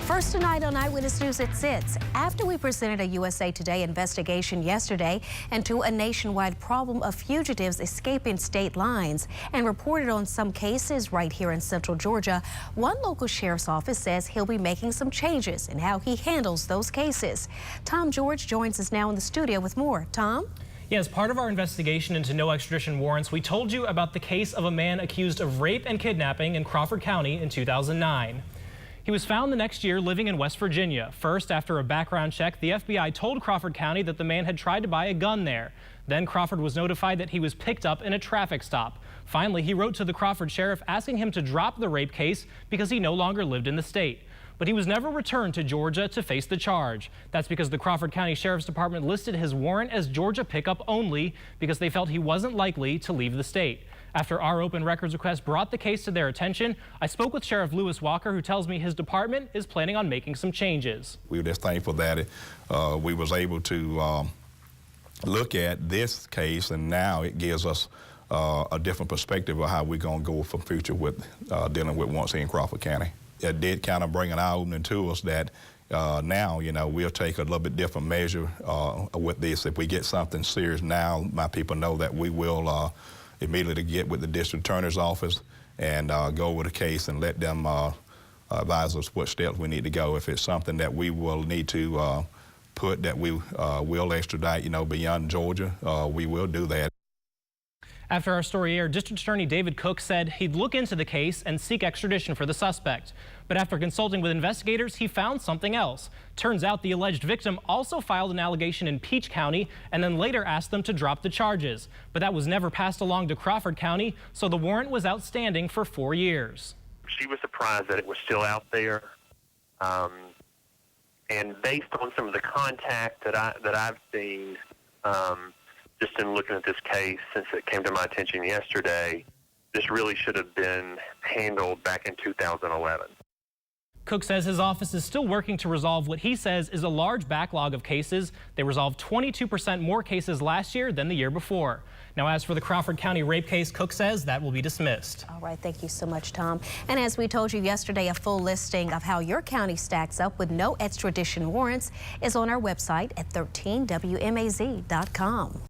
First tonight on Eyewitness News at 6. After we presented a USA Today investigation yesterday into a nationwide problem of fugitives escaping state lines and reported on some cases right here in central Georgia, one local sheriff's office says he'll be making some changes in how he handles those cases. Tom George joins us now in the studio with more. Tom? Yeah, as part of our investigation into no extradition warrants, we told you about the case of a man accused of rape and kidnapping in Crawford County in 2009. He was found the next year living in West Virginia. First, after a background check, the FBI told Crawford County that the man had tried to buy a gun there. Then Crawford was notified that he was picked up in a traffic stop. Finally, he wrote to the Crawford sheriff asking him to drop the rape case because he no longer lived in the state. But he was never returned to Georgia to face the charge. That's because the Crawford County Sheriff's Department listed his warrant as Georgia pickup only because they felt he wasn't likely to leave the state. After our open records request brought the case to their attention, I spoke with Sheriff Lewis Walker, who tells me his department is planning on making some changes. We were just thankful that we was able to look at this case, and now it gives us a different perspective of how we're going to go for future with dealing with warrants in Crawford County. It did kind of bring an eye-opening to us that now, you know, we'll take a little bit different measure with this. If we get something serious now, my people know that we will immediately get with the district attorney's office and go over the case and let them advise us what steps we need to go. If it's something that we will need to put that we will extradite, you know, beyond Georgia, we will do that. After our story aired, District Attorney David Cook said he'd look into the case and seek extradition for the suspect. But after consulting with investigators, he found something else. Turns out the alleged victim also filed an allegation in Peach County and then later asked them to drop the charges. But that was never passed along to Crawford County, so the warrant was outstanding for 4 years. She was surprised that it was still out there. And based on some of the contact that I've seen, just in looking at this case, since it came to my attention yesterday, this really should have been handled back in 2011. Cook says his office is still working to resolve what he says is a large backlog of cases. They resolved 22% more cases last year than the year before. Now, as for the Crawford County rape case, Cook says that will be dismissed. All right, thank you so much, Tom. And as we told you yesterday, a full listing of how your county stacks up with no extradition warrants is on our website at 13wmaz.com.